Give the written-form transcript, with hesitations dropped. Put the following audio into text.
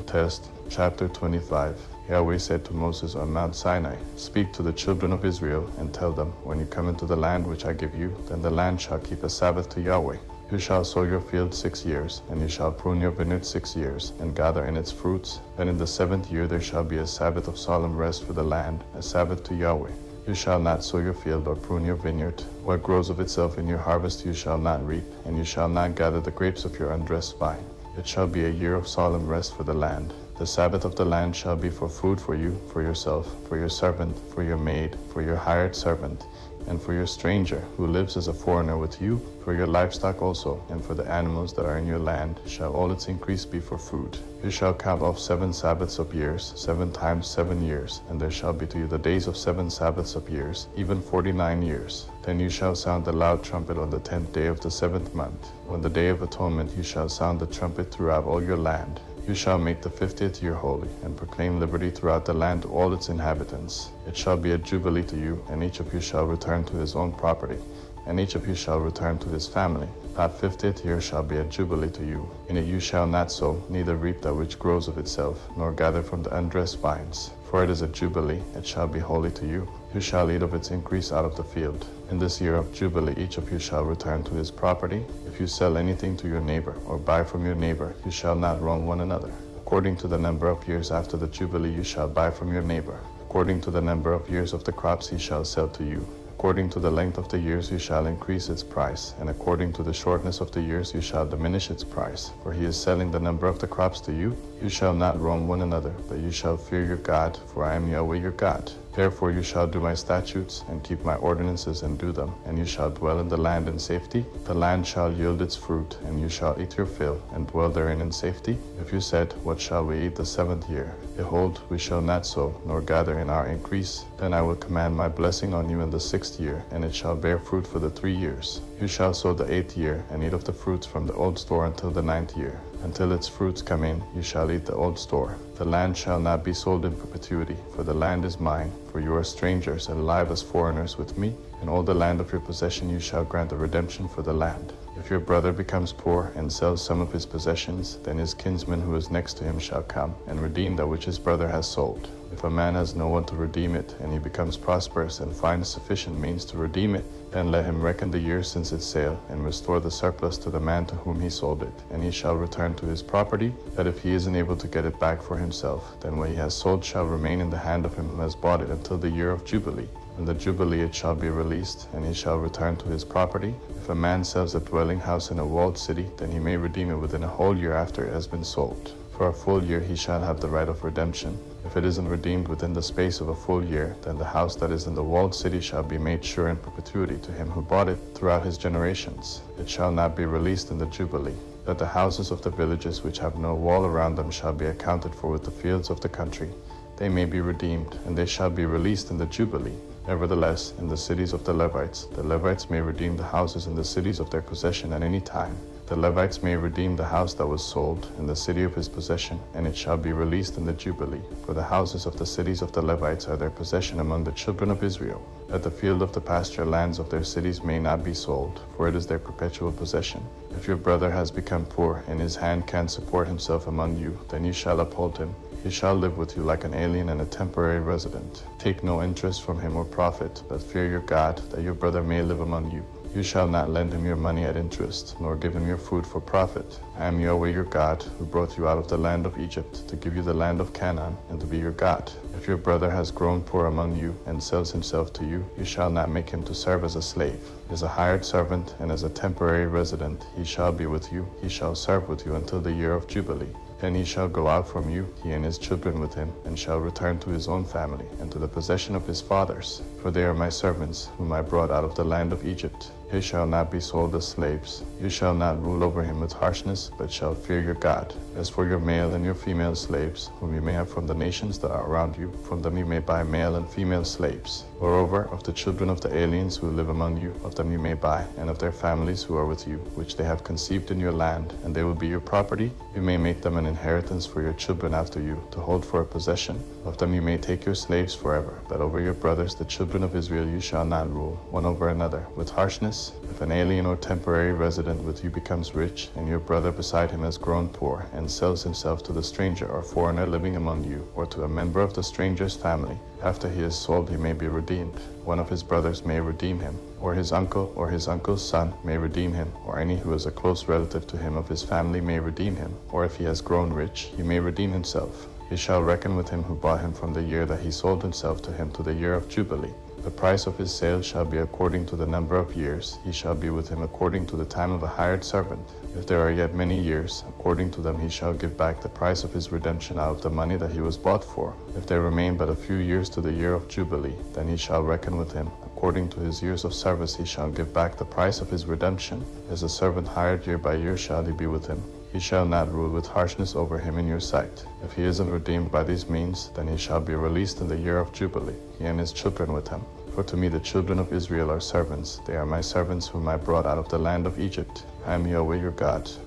Test, chapter 25. Yahweh said to Moses on Mount Sinai, Speak to the children of Israel, and tell them, When you come into the land which I give you, then the land shall keep a Sabbath to Yahweh. You shall sow your field 6 years, and you shall prune your vineyard 6 years, and gather in its fruits. Then in the 7th year there shall be a Sabbath of solemn rest for the land, a Sabbath to Yahweh. You shall not sow your field or prune your vineyard. What grows of itself in your harvest you shall not reap, and you shall not gather the grapes of your undressed vine. It shall be a year of solemn rest for the land. The Sabbath of the land shall be for food for you, for yourself, for your servant, for your maid, for your hired servant, and for your stranger who lives as a foreigner with you, for your livestock also, and for the animals that are in your land, shall all its increase be for food. You shall count off 7 Sabbaths of years, 7 times 7 years, and there shall be to you the days of 7 Sabbaths of years, even 49 years. Then you shall sound the loud trumpet on the 10th day of the 7th month. On the day of atonement you shall sound the trumpet throughout all your land. You shall make the 50th year holy, and proclaim liberty throughout the land to all its inhabitants. It shall be a jubilee to you, and each of you shall return to his own property, and each of you shall return to his family. That 50th year shall be a jubilee to you. In it you shall not sow, neither reap that which grows of itself, nor gather from the undressed vines. For it is a jubilee, it shall be holy to you. You shall eat of its increase out of the field. In this year of jubilee each of you shall return to his property. If you sell anything to your neighbor, or buy from your neighbor, you shall not wrong one another. According to the number of years after the jubilee you shall buy from your neighbor. According to the number of years of the crops he shall sell to you. According to the length of the years you shall increase its price, and according to the shortness of the years you shall diminish its price. For he is selling the number of the crops to you. You shall not wrong one another, but you shall fear your God, for I am Yahweh your God. Therefore you shall do my statutes, and keep my ordinances, and do them, and you shall dwell in the land in safety. The land shall yield its fruit, and you shall eat your fill, and dwell therein in safety. If you said, What shall we eat the 7th year? Behold, we shall not sow, nor gather in our increase. Then I will command my blessing on you in the 6th year, and it shall bear fruit for the 3 years. You shall sow the 8th year, and eat of the fruits from the old store until the 9th year. Until its fruits come in, you shall eat the old store. The land shall not be sold in perpetuity, for the land is mine. For you are strangers and alive as foreigners with me. In all the land of your possession you shall grant a redemption for the land. If your brother becomes poor and sells some of his possessions, then his kinsman who is next to him shall come and redeem that which his brother has sold. If a man has no one to redeem it, and he becomes prosperous and finds sufficient means to redeem it, then let him reckon the years since its sale, and restore the surplus to the man to whom he sold it, and he shall return to his property. That if he isn't able to get it back for himself, then what he has sold shall remain in the hand of him who has bought it until the year of Jubilee. In the Jubilee it shall be released, and he shall return to his property. If a man sells a dwelling house in a walled city, then he may redeem it within a whole year after it has been sold. For a full year he shall have the right of redemption. If it isn't redeemed within the space of a full year, then the house that is in the walled city shall be made sure in perpetuity to him who bought it throughout his generations. It shall not be released in the Jubilee. That the houses of the villages which have no wall around them shall be accounted for with the fields of the country. They may be redeemed, and they shall be released in the Jubilee. Nevertheless, in the cities of the Levites may redeem the houses in the cities of their possession at any time. The Levites may redeem the house that was sold in the city of his possession, and it shall be released in the Jubilee. For the houses of the cities of the Levites are their possession among the children of Israel. That the field of the pasture lands of their cities may not be sold, for it is their perpetual possession. If your brother has become poor, and his hand can't support himself among you, then you shall uphold him. He shall live with you like an alien and a temporary resident. Take no interest from him or profit, but fear your God, that your brother may live among you. You shall not lend him your money at interest, nor give him your food for profit. I am Yahweh your God, who brought you out of the land of Egypt, to give you the land of Canaan, and to be your God. If your brother has grown poor among you, and sells himself to you, you shall not make him to serve as a slave. As a hired servant, and as a temporary resident, he shall be with you, he shall serve with you until the year of Jubilee. Then he shall go out from you, he and his children with him, and shall return to his own family, and to the possession of his fathers. For they are my servants, whom I brought out of the land of Egypt. He shall not be sold as slaves. You shall not rule over him with harshness, but shall fear your God. As for your male and your female slaves, whom you may have from the nations that are around you, from them you may buy male and female slaves. Moreover, of the children of the aliens who live among you, of them you may buy, and of their families who are with you, which they have conceived in your land, and they will be your property. You may make them an inheritance for your children after you, to hold for a possession. Of them you may take your slaves forever, but over your brothers, the children of Israel, you shall not rule, one over another, with harshness, years. If an alien or temporary resident with you becomes rich, and your brother beside him has grown poor, and sells himself to the stranger or foreigner living among you, or to a member of the stranger's family, after he is sold he may be redeemed. One of his brothers may redeem him, or his uncle or his uncle's son may redeem him, or any who is a close relative to him of his family may redeem him, or if he has grown rich, he may redeem himself. He shall reckon with him who bought him from the year that he sold himself to him to the year of Jubilee. The price of his sale shall be according to the number of years. He shall be with him according to the time of a hired servant. If there are yet many years, according to them he shall give back the price of his redemption out of the money that he was bought for. If there remain but a few years to the year of Jubilee, then he shall reckon with him. According to his years of service he shall give back the price of his redemption. As a servant hired year by year shall he be with him. He shall not rule with harshness over him in your sight. If he isn't redeemed by these means, then he shall be released in the year of Jubilee, he and his children with him. For to me the children of Israel are servants. They are my servants whom I brought out of the land of Egypt. I am Yahweh your God.